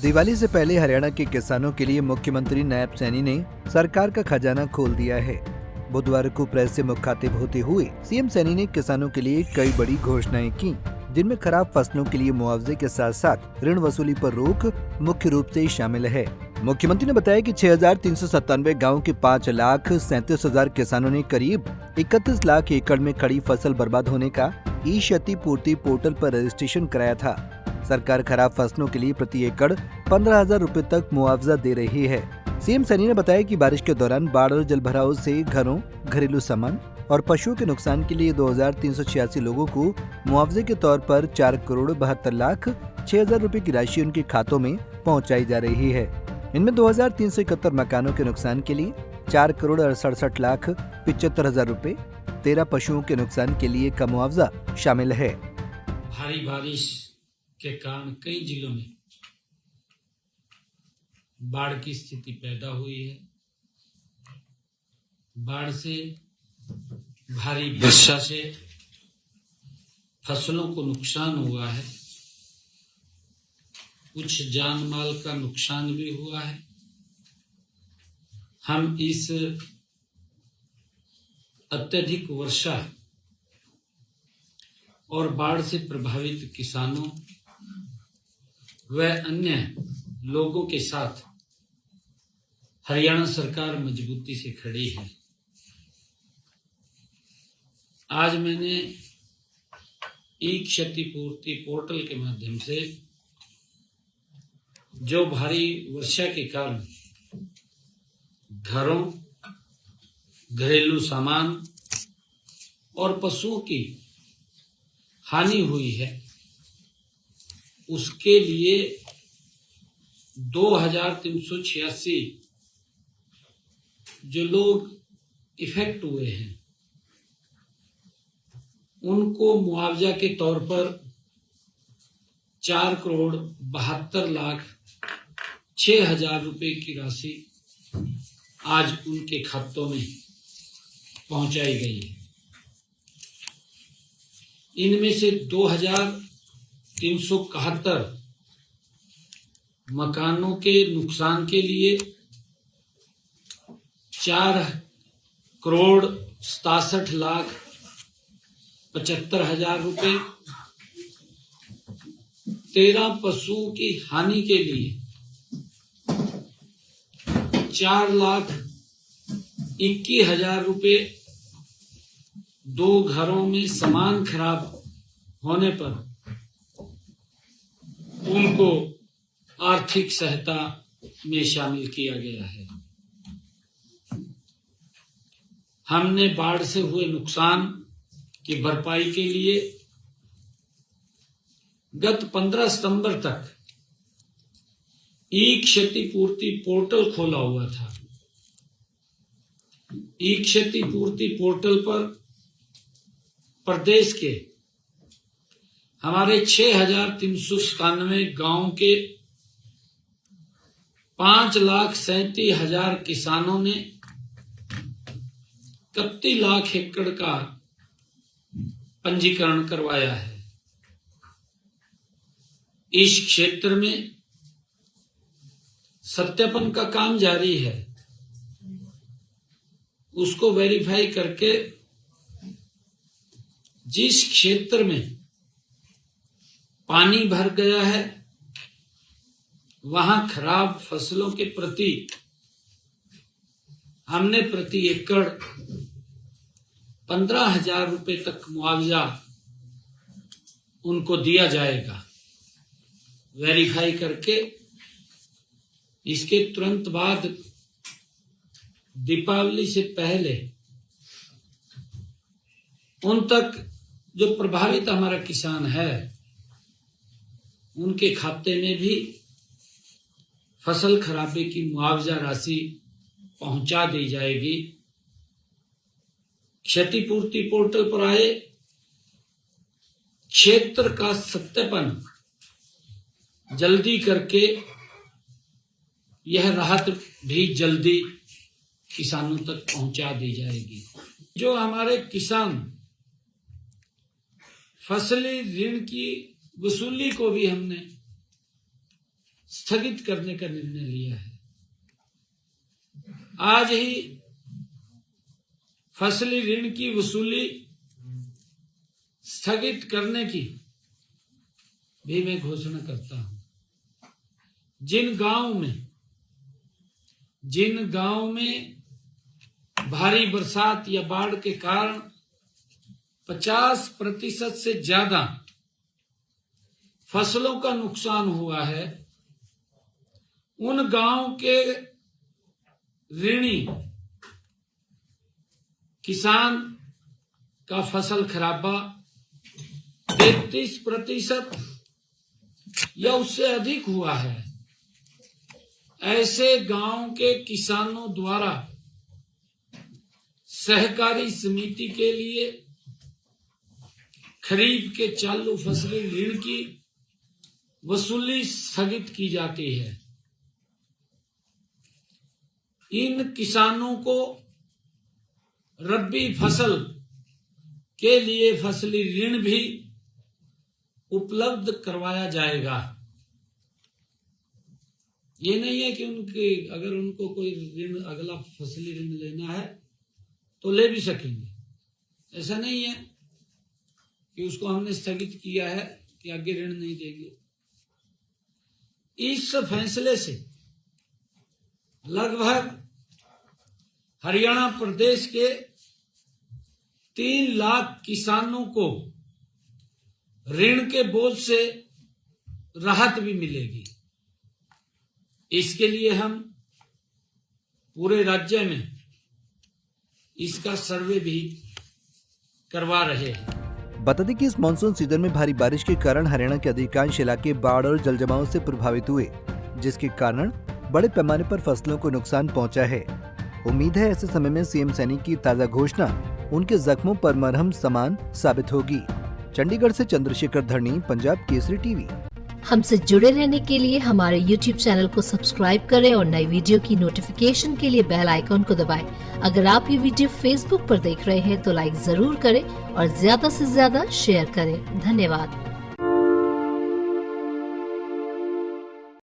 दिवाली से पहले हरियाणा के किसानों के लिए मुख्यमंत्री नायब सैनी ने सरकार का खजाना खोल दिया है। बुधवार को प्रेस से मुखातिब होते हुए सीएम सैनी ने किसानों के लिए कई बड़ी घोषणाएं की, जिनमें खराब फसलों के लिए मुआवजे के साथ साथ ऋण वसूली पर रोक मुख्य रूप से शामिल है। मुख्यमंत्री ने बताया कि 6,397 गाँव के 5,37,000 किसानों ने करीब 31 लाख एकड़ में खड़ी फसल बर्बाद होने का ई क्षतिपूर्ति पोर्टल पर रजिस्ट्रेशन कराया था। सरकार खराब फसलों के लिए प्रति एकड़ 15,000 रुपए तक मुआवजा दे रही है। सीएम सैनी ने बताया कि बारिश के दौरान बाढ़ और जलभराव से घरों, घरेलू सामान और पशुओं के नुकसान के लिए 2,386 लोगों को मुआवजे के तौर पर 4,72,06,000 रुपए की राशि उनके खातों में पहुंचाई जा रही है। इनमें 2,371 मकानों के नुकसान के लिए 4,67,75,000 रुपए, 13 पशुओं के नुकसान के लिए का मुआवजा शामिल है। भारी बारिश के कारण कई जिलों में बाढ़ की स्थिति पैदा हुई है। बाढ़ से, भारी वर्षा से फसलों को नुकसान हुआ है, कुछ जान माल का नुकसान भी हुआ है। हम इस अत्यधिक वर्षा और बाढ़ से प्रभावित किसानों व अन्य लोगों के साथ हरियाणा सरकार मजबूती से खड़ी है। आज मैंने ई क्षतिपूर्ति पोर्टल के माध्यम से जो भारी वर्षा के कारण घरों, घरेलू सामान और पशुओं की हानि हुई है, उसके लिए 2,386 जो लोग इफेक्ट हुए हैं, उनको मुआवजा के तौर पर 4,72,06,000 रुपए की राशि आज उनके खातों में पहुंचाई गई है। इनमें से 2,371 मकानों के नुकसान के लिए 4,67,75,000 रुपए, 13 पशुओं की हानि के लिए 4,21,000 रुपए, 2 घरों में सामान खराब होने पर उनको आर्थिक सहायता में शामिल किया गया है। हमने बाढ़ से हुए नुकसान की भरपाई के लिए गत 15 सितंबर तक ई क्षतिपूर्ति पोर्टल खोला हुआ था। ई क्षतिपूर्ति पोर्टल पर प्रदेश के हमारे 6,397 गांव के 5,37,000 किसानों ने 31 लाख एकड़ का पंजीकरण करवाया है। इस क्षेत्र में सत्यापन का काम जारी है। उसको वेरीफाई करके जिस क्षेत्र में पानी भर गया है, वहां खराब फसलों के प्रति हमने प्रति एकड़ 15,000 रुपए तक मुआवजा उनको दिया जाएगा। वेरीफाई करके इसके तुरंत बाद दीपावली से पहले उन तक जो प्रभावित हमारा किसान है, उनके खाते में भी फसल खराबे की मुआवजा राशि पहुंचा दी जाएगी। क्षतिपूर्ति पोर्टल पर आए क्षेत्र का सत्यापन जल्दी करके यह राहत भी जल्दी किसानों तक पहुंचा दी जाएगी। जो हमारे किसान फसली ऋण की वसूली को भी हमने स्थगित करने का निर्णय लिया है। आज ही फसली ऋण की वसूली स्थगित करने की भी मैं घोषणा करता हूं। जिन गांव में भारी बरसात या बाढ़ के कारण 50% से ज्यादा फसलों का नुकसान हुआ है, उन गांव के ऋणी किसान का फसल खराबा 33% या उससे अधिक हुआ है। ऐसे गांव के किसानों द्वारा सहकारी समिति के लिए खरीफ के चालू फसली ऋण की वसूली स्थगित की जाती है। इन किसानों को रबी फसल के लिए फसली ऋण भी उपलब्ध करवाया जाएगा। ये नहीं है कि अगर उनको कोई ऋण, अगला फसली ऋण लेना है तो ले भी सकेंगे। ऐसा नहीं है कि उसको हमने स्थगित किया है कि आगे ऋण नहीं देंगे। इस फैसले से लगभग हरियाणा प्रदेश के 3 लाख किसानों को ऋण के बोझ से राहत भी मिलेगी। इसके लिए हम पूरे राज्य में इसका सर्वे भी करवा रहे हैं। बता दें कि इस मानसून सीजन में भारी बारिश के कारण हरियाणा के अधिकांश इलाके बाढ़ और जलजमाव से प्रभावित हुए, जिसके कारण बड़े पैमाने पर फसलों को नुकसान पहुंचा है। उम्मीद है ऐसे समय में सीएम सैनी की ताज़ा घोषणा उनके जख्मों पर मरहम समान साबित होगी। चंडीगढ़ से चंद्रशेखर धरनी, पंजाब केसरी टीवी। हमसे जुड़े रहने के लिए हमारे YouTube चैनल को सब्सक्राइब करें और नई वीडियो की नोटिफिकेशन के लिए बेल आइकॉन को दबाएं। अगर आप ये वीडियो Facebook पर देख रहे हैं तो लाइक जरूर करें और ज्यादा से ज्यादा शेयर करें। धन्यवाद।